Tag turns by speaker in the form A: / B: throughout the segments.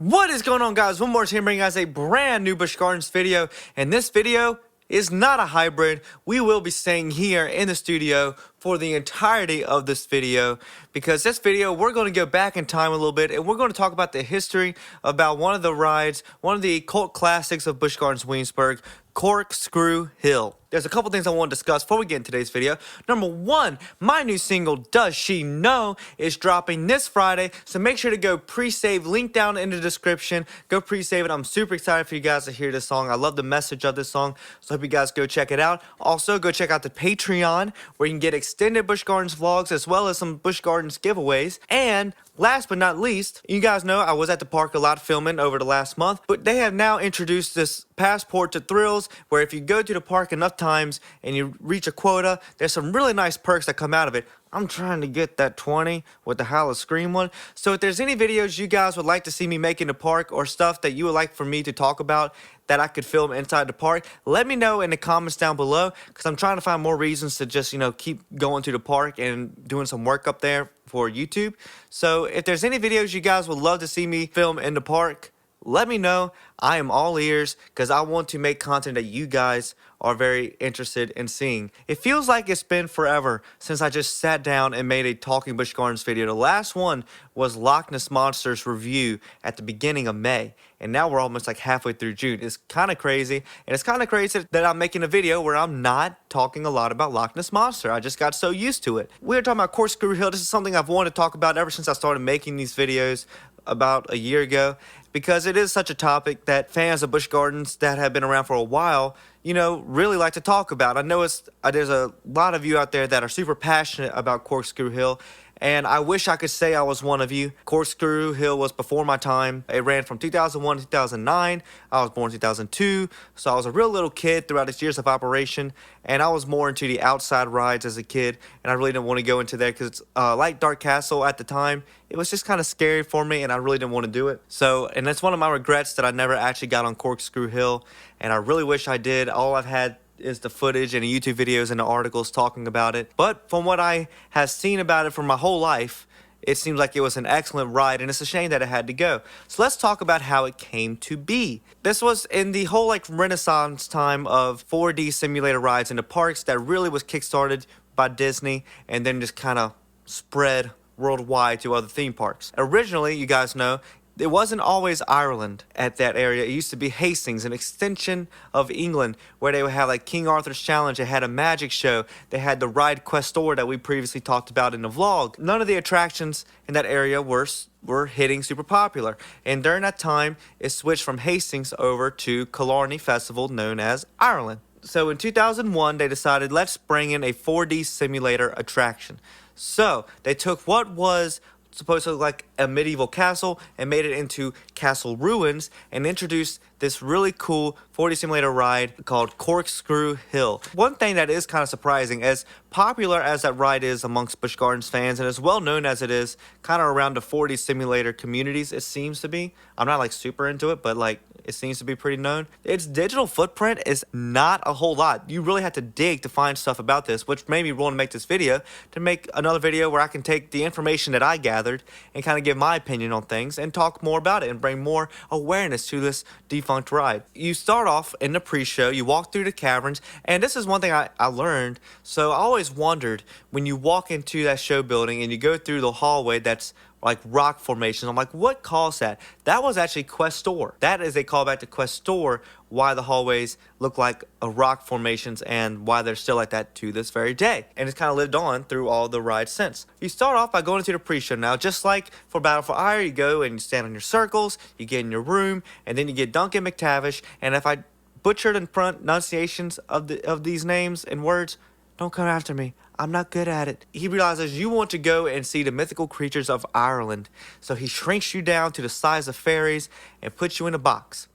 A: What is going on, guys? One more time bringing you guys a brand new Busch Gardens video, and this video is not a hybrid. We will be staying here in the studio for the entirety of this video, because this video we're going to go back in time a little bit and we're going to talk about the history about one of the rides, one of the cult classics of Busch Gardens Williamsburg, Corkscrew Hill. There's a couple things I want to discuss before we get into today's video. Number one, my new single, Does She Know, is dropping this Friday, so make sure to go pre-save, link down in the description. Go pre-save it. I'm super excited for you guys to hear this song. I love the message of this song, so I hope you guys go check it out. Also, go check out the Patreon, where you can get extended Busch Gardens vlogs, as well as some Busch Gardens giveaways. And last but not least, you guys know I was at the park a lot filming over the last month, but they have now introduced this Passport to Thrills, where if you go to the park enough times and you reach a quota, there's some really nice perks that come out of it. I'm trying to get that 20 with the Howl of Scream one. So if there's any videos you guys would like to see me make in the park, or stuff that you would like for me to talk about that I could film inside the park, let me know in the comments down below, because I'm trying to find more reasons to just, keep going to the park and doing some work up there for YouTube. So if there's any videos you guys would love to see me film in the park, let me know. I am all ears, because I want to make content that you guys are very interested in seeing. It feels like it's been forever since I just sat down and made a Talking Busch Gardens video. The last one was Loch Ness Monsters review at the beginning of May, and now we're almost like halfway through June. It's kind of crazy, and it's kind of crazy that I'm making a video where I'm not talking a lot about Loch Ness Monster. I just got so used to it. We were talking about Corkscrew Hill. This is something I've wanted to talk about ever since I started making these videos about a year ago, because it is such a topic that fans of Busch Gardens that have been around for a while, really like to talk about. I know there's a lot of you out there that are super passionate about Corkscrew Hill, and I wish I could say I was one of you. Corkscrew Hill was before my time. It ran from 2001 to 2009. I was born in 2002, so I was a real little kid throughout its years of operation, and I was more into the outside rides as a kid, and I really didn't want to go into that because like Dark Castle at the time, it was just kind of scary for me, and I really didn't want to do it. So, and that's one of my regrets, that I never actually got on Corkscrew Hill, and I really wish I did. All I've had is the footage and the YouTube videos and the articles talking about it. But from what I have seen about it for my whole life, it seems like it was an excellent ride, and it's a shame that it had to go. So let's talk about how it came to be. This was in the whole renaissance time of 4D simulator rides in the parks that really was kickstarted by Disney, and then just kind of spread worldwide to other theme parks. Originally, you guys know, it wasn't always Ireland at that area. It used to be Hastings, an extension of England, where they would have like King Arthur's Challenge. They had a magic show. They had the ride Questor that we previously talked about in the vlog. None of the attractions in that area were hitting super popular. And during that time, it switched from Hastings over to Killarney Festival, known as Ireland. So in 2001, they decided, let's bring in a 4D simulator attraction. So they took what was supposed to look like a medieval castle and made it into castle ruins, and introduced this really cool 4D simulator ride called Corkscrew Hill. One thing that is kind of surprising, as popular as that ride is amongst Busch Gardens fans, and as well known as it is kind of around the 4D simulator communities, it seems to be. I'm not super into it, but it seems to be pretty known. Its digital footprint is not a whole lot. You really have to dig to find stuff about this, which made me want to make this video, to make another video where I can take the information that I gathered and kind of give my opinion on things and talk more about it and bring more awareness to this defunct ride. You start off in the pre-show, you walk through the caverns, and this is one thing I learned. So I always wondered, when you walk into that show building and you go through the hallway that's like rock formations, I'm like, what caused that? That was actually Questor. That is a callback to Questor, why the hallways look like rock formations and why they're still like that to this very day. And it's kind of lived on through all the rides since. You start off by going into the pre-show. Now, just like for Battle for Ire, you go and you stand on your circles, you get in your room, and then you get Duncan McTavish. And if I butchered in pronunciations of these names and words, don't come after me. I'm not good at it. He realizes you want to go and see the mythical creatures of Ireland. So he shrinks you down to the size of fairies and puts you in a box.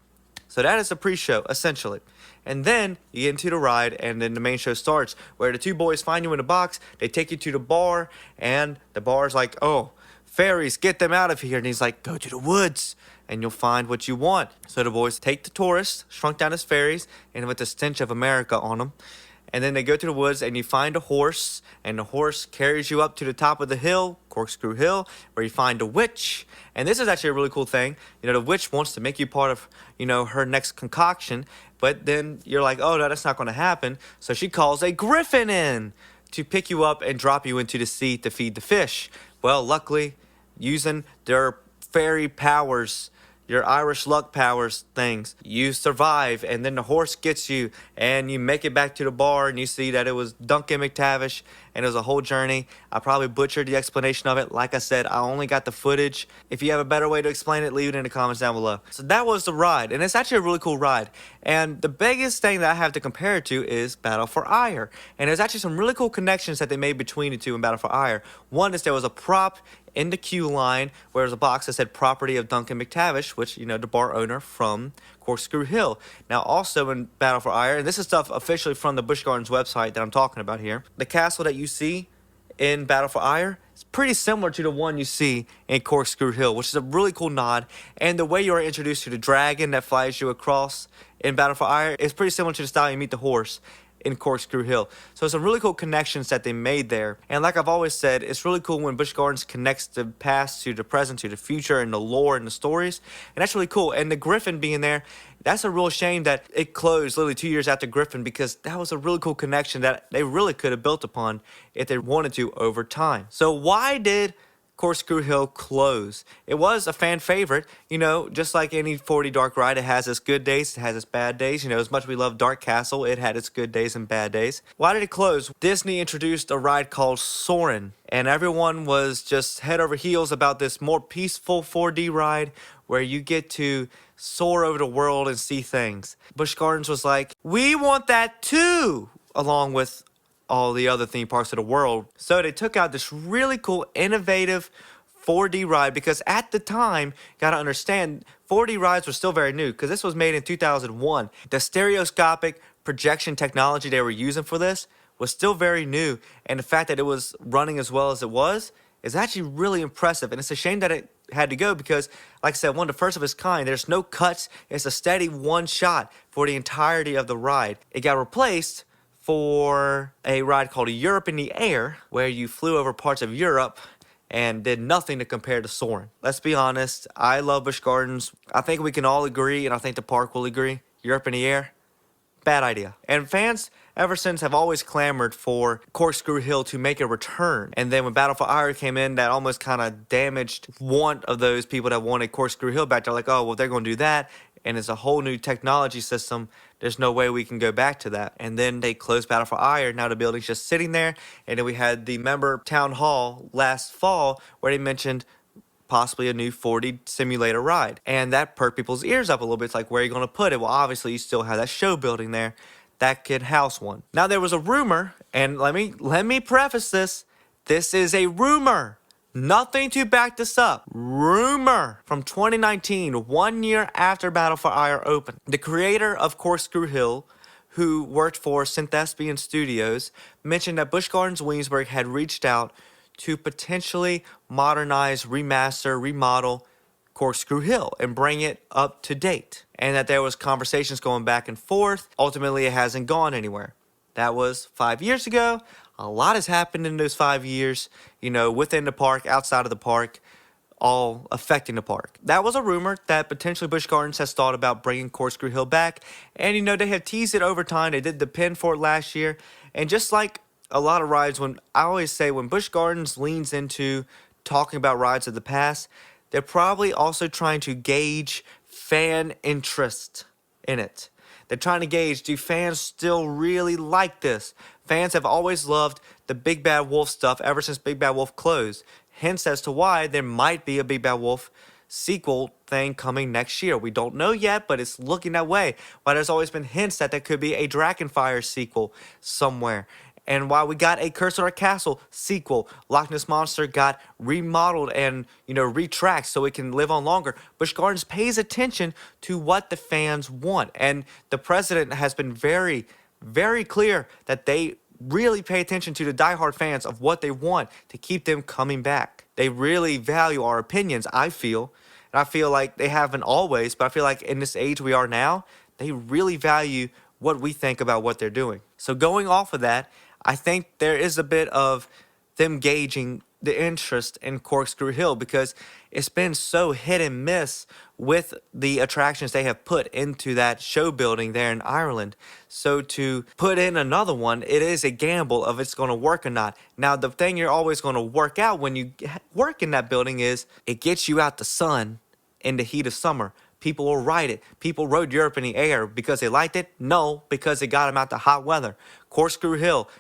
A: So that is the pre-show, essentially. And then you get into the ride, and then the main show starts, where the two boys find you in a box. They take you to the bar, and the bar's like, oh, fairies, get them out of here. And he's like, go to the woods, and you'll find what you want. So the boys take the tourists, shrunk down as fairies, and with the stench of America on them. And then they go to the woods, and you find a horse, and the horse carries you up to the top of the hill, Corkscrew Hill, where you find a witch. And this is actually a really cool thing. The witch wants to make you part of, her next concoction. But then you're like, oh, no, that's not going to happen. So she calls a griffin in to pick you up and drop you into the sea to feed the fish. Well, luckily, using their fairy powers, your Irish luck powers things, you survive, and then the horse gets you, and you make it back to the bar, and you see that it was Duncan McTavish, and it was a whole journey. I probably butchered the explanation of it. Like I said, I only got the footage. If you have a better way to explain it, leave it in the comments down below. So that was the ride, and it's actually a really cool ride. And the biggest thing that I have to compare it to is Battle for Ire. And there's actually some really cool connections that they made between the two in Battle for Ire. One is there was a prop in the queue line where there's a box that said property of Duncan McTavish, which, the bar owner from Corkscrew Hill. Now, also in Battle for Ire, and this is stuff officially from the Busch Gardens website that I'm talking about here, the castle that you see in Battle for Ire is pretty similar to the one you see in Corkscrew Hill, which is a really cool nod. And the way you are introduced to the dragon that flies you across in Battle for Ire is pretty similar to the style you meet the horse in Corkscrew Hill. So some really cool connections that they made there. And like I've always said, it's really cool when Busch Gardens connects the past to the present to the future and the lore and the stories. And that's really cool. And the Griffin being there, that's a real shame that it closed literally 2 years after Griffin, because that was a really cool connection that they really could have built upon if they wanted to over time. So why did Corkscrew Hill close? It was a fan favorite, just like any 4D dark ride. It has its good days, it has its bad days. As much as we love Dark Castle, it had its good days and bad days. Why did it close? Disney introduced a ride called Soarin', and everyone was just head over heels about this more peaceful 4D ride where you get to soar over the world and see things. Busch Gardens was like, we want that too, along with all the other theme parks of the world. So they took out this really cool, innovative 4D ride, because at the time, gotta understand, 4D rides were still very new, because this was made in 2001. The stereoscopic projection technology they were using for this was still very new, and the fact that it was running as well as it was is actually really impressive. And it's a shame that it had to go, because, like I said, one of the first of its kind. There's no cuts. It's a steady one shot for the entirety of the ride. It got replaced for a ride called Europe in the Air, where you flew over parts of Europe and did nothing to compare to Soarin'. Let's be honest, I love Busch Gardens. I think we can all agree, and I think the park will agree, Europe in the Air, bad idea. And fans ever since have always clamored for Corkscrew Hill to make a return. And then when Battle for Ire came in, that almost kind of damaged one of those people that wanted Corkscrew Hill back. They're like, oh, well, they're going to do that, and it's a whole new technology system. There's no way we can go back to that. And then they closed Battle for Ire. Now the building's just sitting there. And then we had the member town hall last fall where they mentioned possibly a new 4D simulator ride. And that perked people's ears up a little bit. It's like, where are you going to put it? Well, obviously you still have that show building there. That could house one. Now there was a rumor, and let me preface this. This is a rumor. Nothing to back this up. Rumor from 2019, 1 year after Battle for Ire opened. The creator of Corkscrew Hill, who worked for Synthespian Studios, mentioned that Busch Gardens Williamsburg had reached out to potentially modernize, remaster, remodel Corkscrew Hill and bring it up to date. And that there was conversations going back and forth. Ultimately, it hasn't gone anywhere. That was 5 years ago. A lot has happened in those 5 years, within the park, outside of the park, all affecting the park. That was a rumor that potentially Busch Gardens has thought about bringing Corkscrew Hill back. And, they have teased it over time. They did the pin for it last year. And just like a lot of rides, when I always say when Busch Gardens leans into talking about rides of the past, they're probably also trying to gauge fan interest in it. They're trying to gauge, do fans still really like this? Fans have always loved the Big Bad Wolf stuff ever since Big Bad Wolf closed. Hence as to why there might be a Big Bad Wolf sequel thing coming next year. We don't know yet, but it's looking that way. Why there's always been hints that there could be a Dragonfire sequel somewhere. And while we got a Curse of Our Castle sequel, Loch Ness Monster got remodeled and, retracked so it can live on longer. Busch Gardens pays attention to what the fans want. And the president has been very, very clear that they really pay attention to the diehard fans of what they want to keep them coming back. They really value our opinions, I feel. And I feel like they haven't always, but I feel like in this age we are now, they really value what we think about what they're doing. So going off of that, I think there is a bit of them gauging the interest in Corkscrew Hill because it's been so hit and miss with the attractions they have put into that show building there in Ireland. So to put in another one, it is a gamble of it's going to work or not. Now, the thing you're always going to work out when you work in that building is it gets you out the sun in the heat of summer. People will ride it. People rode Europe in the air because they liked it? No, because it got them out the hot weather. Corkscrew Hill,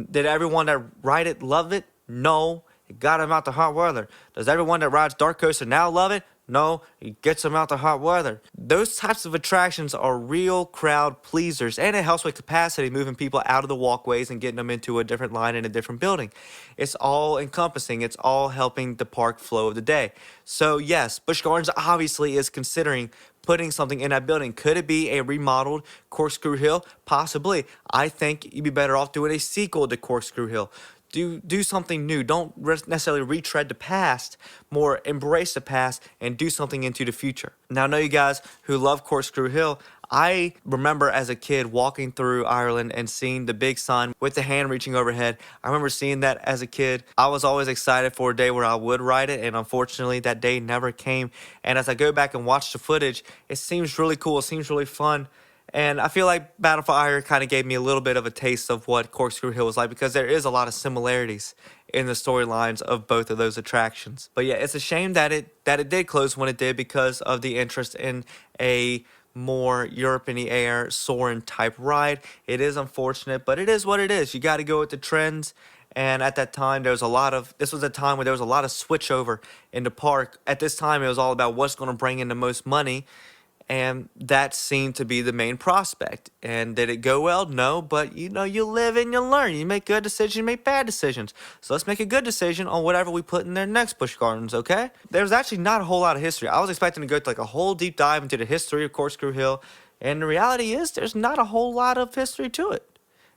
A: did everyone that ride it love it? No, it got them out the hot weather. Does everyone that rides Dark Coaster now love it? No, it gets them out the hot weather. Those types of attractions are real crowd pleasers, and it helps with capacity, moving people out of the walkways and getting them into a different line in a different building. It's all encompassing. It's all helping the park flow of the day. So yes, Busch Gardens obviously is considering putting something in that building. Could it be a remodeled Corkscrew Hill? Possibly. I think you'd be better off doing a sequel to Corkscrew Hill. Do something new. Don't necessarily retread the past, more embrace the past and do something into the future. Now, I know you guys who love Corkscrew Hill. I remember as a kid walking through Ireland and seeing the big sign with the hand reaching overhead. I remember seeing that as a kid. I was always excited for a day where I would ride it, and unfortunately that day never came. And as I go back and watch the footage, it seems really cool. It seems really fun. And I feel like Battle for Ire kind of gave me a little bit of a taste of what Corkscrew Hill was like because there is a lot of similarities in the storylines of both of those attractions. But yeah, it's a shame that it did close when it did because of the interest in a more Europe in the air soaring type ride. It is unfortunate, but it is what it is. You got to go with the trends. And at that time, this was a time where there was a lot of switchover in the park. At this time, it was all about what's going to bring in the most money. And that seemed to be the main prospect. And did it go well? No, but you live and you learn. You make good decisions, you make bad decisions. So let's make a good decision on whatever we put in their next Busch Gardens, okay? There's actually not a whole lot of history. I was expecting to go to like a whole deep dive into the history of Corkscrew Hill. And the reality is there's not a whole lot of history to it.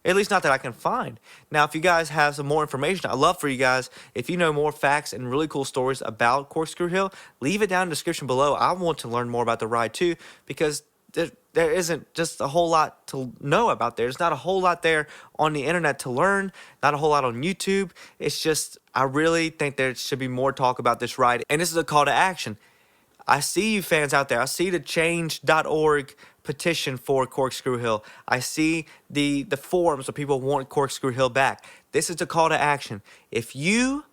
A: At least not that I can find. Now, if you guys have some more information, I'd love for you guys, if you know more facts and really cool stories about Corkscrew Hill, leave it down in the description below. I want to learn more about the ride too, because there isn't just a whole lot to know about there. There's not a whole lot there on the internet to learn, not a whole lot on YouTube. It's just, I really think there should be more talk about this ride. And this is a call to action. I see you fans out there. I see the change.org petition for Corkscrew Hill. I see the forums where people want Corkscrew Hill back. This is the call to action. If you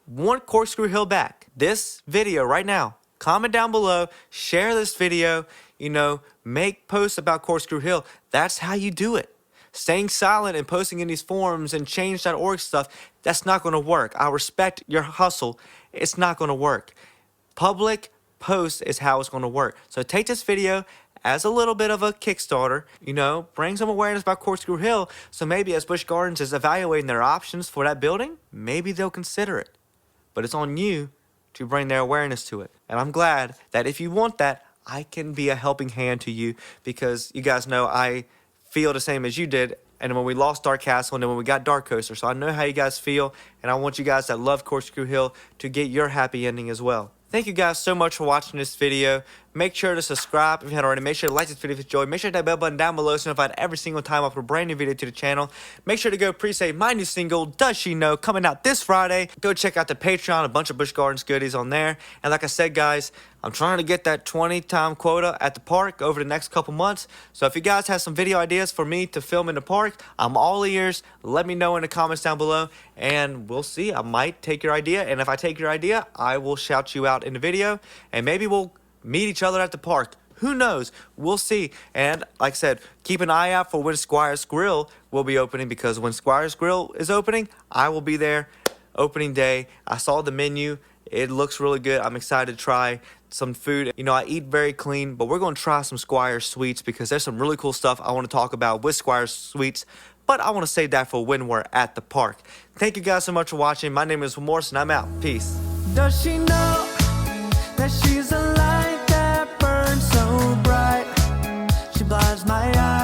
A: want Corkscrew Hill back, this video right now, comment down below, share this video, make posts about Corkscrew Hill. That's how you do it. Staying silent and posting in these forums and change.org stuff, that's not going to work. I respect your hustle. It's not going to work. Public post is how it's going to work. So take this video as a little bit of a Kickstarter, bring some awareness about Corkscrew Hill, so maybe as Busch Gardens is evaluating their options for that building, maybe they'll consider it. But it's on you to bring their awareness to it. And I'm glad that if you want that, I can be a helping hand to you, because you guys know I feel the same as you did. And when we lost Dark Castle and then when we got Dark Coaster. So I know how you guys feel, and I want you guys that love Corkscrew Hill to get your happy ending as well. Thank you guys so much for watching this video. Make sure to subscribe if you haven't already. Make sure to like this video if you enjoyed. Make sure to hit that bell button down below so you're notified every single time I upload a brand new video to the channel. Make sure to go pre-save my new single, Does She Know, coming out this Friday. Go check out the Patreon, a bunch of Busch Gardens goodies on there. And like I said, guys, I'm trying to get that 20-time quota at the park over the next couple months. So if you guys have some video ideas for me to film in the park, I'm all ears. Let me know in the comments down below, and we'll see. I might take your idea, and if I take your idea, I will shout you out in the video, and maybe we'll meet each other at the park. Who knows? We'll see. And like I said, keep an eye out for when Squire's Grill will be opening, because when Squire's Grill is opening, I will be there opening day. I saw the menu. It looks really good. I'm excited to try some food. I eat very clean, but we're going to try some Squire Sweets, because there's some really cool stuff I want to talk about with Squire Sweets, but I want to save that for when we're at the park. Thank you guys so much for watching. My name is Will Morris, and I'm out. Peace.
B: Does she know that she's a light that burns so bright? She blinds my eyes.